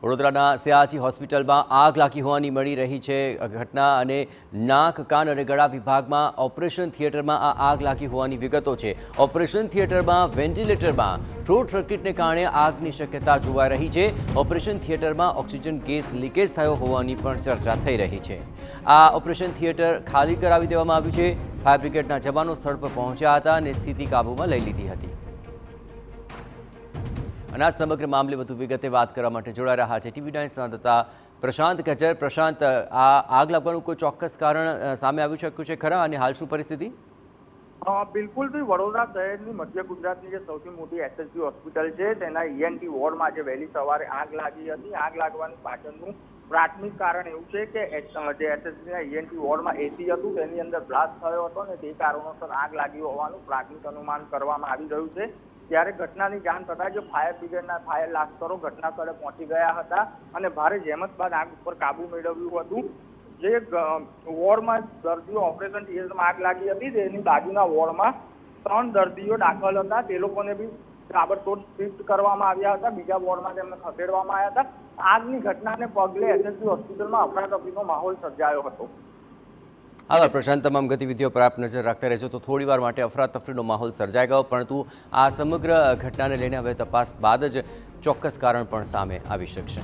વડોદરાના સયાજી હોસ્પિટલમાં આગ લાગી હોવાની મળી રહી છે ઘટના અને નાક કાન અને ગળા વિભાગમાં ઓપરેશન થિયેટરમાં આ આગ લાગી હોવાની વિગતો છે। ઓપરેશન થિયેટરમાં વેન્ટિલેટરમાં શોર્ટ સર્કિટને કારણે આગની શક્યતા જોવા રહી છે। ઓપરેશન થિયેટરમાં ઓક્સિજન ગેસ લીકેજ થયો હોવાની પણ ચર્ચા થઈ રહી છે। આ ઓપરેશન થિયેટર ખાલી કરાવી દેવામાં આવ્યું છે। ફાયર બ્રિગેડના જવાનો સ્થળ પર પહોંચ્યા હતા અને સ્થિતિ કાબૂમાં લઈ લીધી હતી। અને આ સમગ્ર મામલે વધુ વિગતે વાત કરવા માટે જોડાઈ રહ્યા છે TV9 સંવાદદાતા પ્રશાંત ગજ્જર। પ્રશાંત, આ આગ લાગવાનું કોઈ ચોક્કસ કારણ સામે આવી શક્યું છે ખરા અને હાલ શું પરિસ્થિતિ? બિલકુલ તો વડોદરા શહેરની મધ્ય ગુજરાતની જે સૌથી મોટી SSG હોસ્પિટલ છે તેના ENT વોર્ડમાં આજે વહેલી સવારે આગ લાગી હતી। આગ લાગવાની પાછળનું પ્રાથમિક કારણ એવું છે કે જે SSGના ENT વોર્ડમાં AC હતું તેની અંદર બ્લાસ્ટ થયો હતો અને તે કારણોસર આગ લાગી હોવાનું પ્રાથમિક અનુમાન કરવામાં આવી રહ્યું છે। ત્યારે ઘટનાની જાણ થતાં જ ફાયર બ્રિગેડના ફાયર લાશ્કરો ઘટના સ્થળે પહોંચી ગયા હતા અને ભારે જહેમત બાદ આગ ઉપર કાબુ મેળવ્યું હતું। જે વોર્ડમાં દર્દીઓ ઓપરેશન થિયેટરમાં આગ લાગી હતી તેની બાજુના વોર્ડમાં 3 દર્દીઓ દાખલ હતા। તે લોકોને બી તાબડતોડ શિફ્ટ કરવામાં આવ્યા હતા। બીજા વોર્ડમાં તેમને ખસેડવામાં આવ્યા હતા। આગની ઘટનાને પગલે SSG હોસ્પિટલમાં અફરાતફરીનો માહોલ સર્જાયો હતો। આભાર પ્રશાંત, તમામ ગતિવિધિઓ પર આપ નજર રાખતા રહેજો। તો થોડીવાર માટે અફરાતફરીનો માહોલ સર્જાઈ ગયો, પરંતુ આ સમગ્ર ઘટનાને લઈને હવે તપાસ બાદ જ ચોક્કસ કારણ પણ સામે આવી શકશે।